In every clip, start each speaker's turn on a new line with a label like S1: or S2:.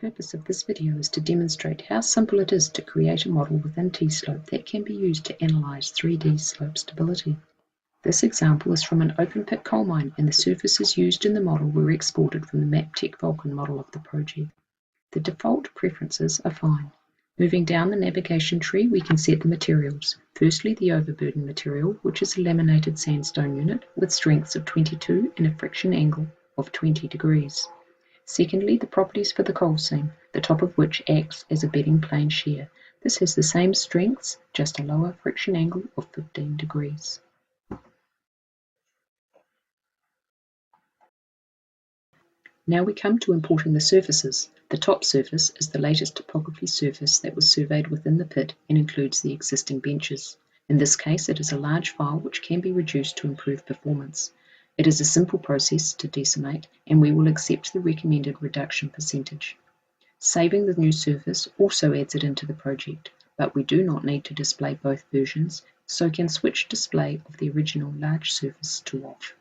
S1: purpose of this video is to demonstrate how simple it is to create a model within T-Slope that can be used to analyze 3D slope stability. This example is from an open-pit coal mine, and the surfaces used in the model were exported from the Maptec Vulcan model of the project. The default preferences are fine. Moving down the navigation tree, we can set the materials. Firstly, the overburden material, which is a laminated sandstone unit with strengths of 22 and a friction angle of 20 degrees. Secondly, the properties for the coal seam, the top of which acts as a bedding plane shear. This has the same strengths, just a lower friction angle of 15 degrees. Now we come to importing the surfaces. The top surface is the latest topography surface that was surveyed within the pit and includes the existing benches. In this case, it is a large file which can be reduced to improve performance. It is a simple process to decimate, and we will accept the recommended reduction percentage. Saving the new surface also adds it into the project, but we do not need to display both versions, so can switch display of the original large surface to off.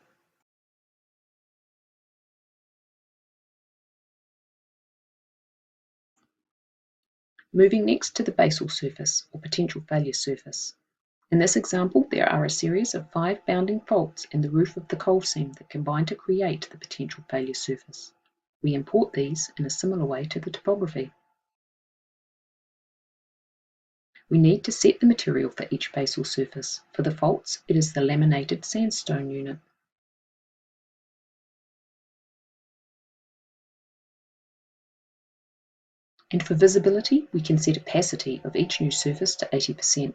S1: Moving next to the basal surface, or potential failure surface. In this example, there are a series of 5 bounding faults in the roof of the coal seam that combine to create the potential failure surface. We import these in a similar way to the topography. We need to set the material for each basal surface. For the faults, it is the laminated sandstone unit. And for visibility, we can set opacity of each new surface to 80%.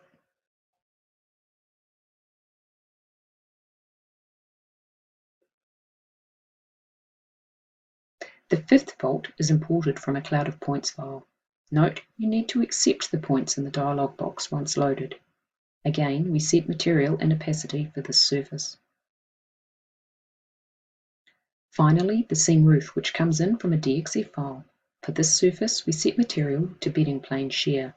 S1: The 5th fault is imported from a cloud of points file. Note, you need to accept the points in the dialog box once loaded. Again, we set material and opacity for this surface. Finally, the seam roof, which comes in from a DXF file. For this surface, we set material to bedding plane shear.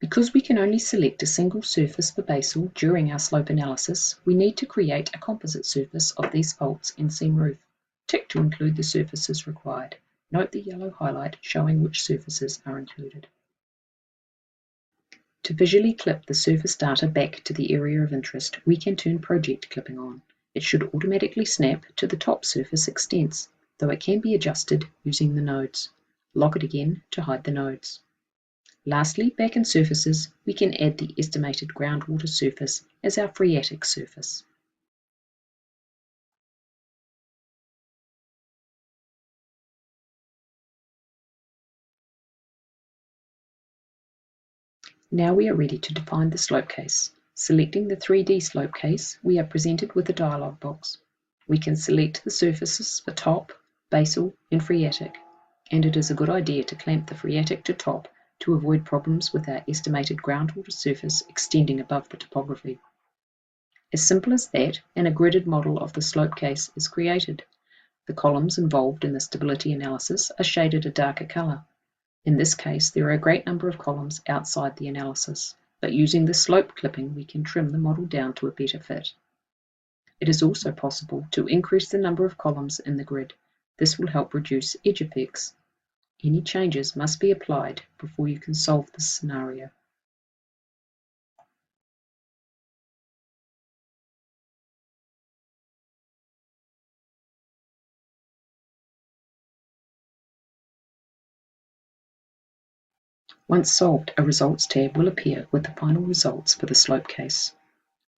S1: Because we can only select a single surface for basal during our slope analysis, we need to create a composite surface of these faults and seam roof. Tick to include the surfaces required. Note the yellow highlight showing which surfaces are included. To visually clip the surface data back to the area of interest, we can turn project clipping on. It should automatically snap to the top surface extents, though it can be adjusted using the nodes. Lock it again to hide the nodes. Lastly, back in surfaces, we can add the estimated groundwater surface as our phreatic surface. Now we are ready to define the slope case. Selecting the 3D slope case, we are presented with a dialog box. We can select the surfaces for top, basal, and phreatic, and it is a good idea to clamp the phreatic to top to avoid problems with our estimated groundwater surface extending above the topography. As simple as that, and a gridded model of the slope case is created. The columns involved in the stability analysis are shaded a darker color. In this case, there are a great number of columns outside the analysis, but using the slope clipping, we can trim the model down to a better fit. It is also possible to increase the number of columns in the grid. This will help reduce edge effects. Any changes must be applied before you can solve this scenario. Once solved, a Results tab will appear with the final results for the slope case.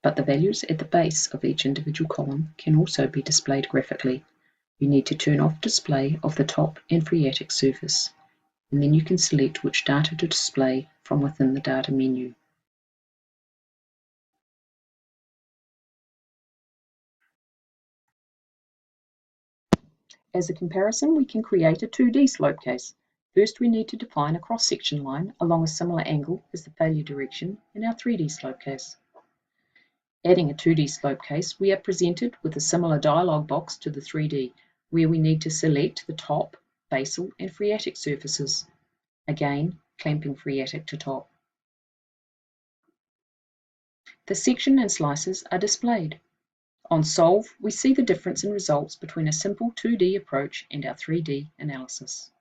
S1: But the values at the base of each individual column can also be displayed graphically. You need to turn off display of the top and phreatic surface, and then you can select which data to display from within the data menu. As a comparison, we can create a 2D slope case. First, we need to define a cross-section line along a similar angle as the failure direction in our 3D slope case. Adding a 2D slope case, we are presented with a similar dialog box to the 3D, where we need to select the top, basal, and phreatic surfaces. Again, clamping phreatic to top. The section and slices are displayed. On Solve, we see the difference in results between a simple 2D approach and our 3D analysis.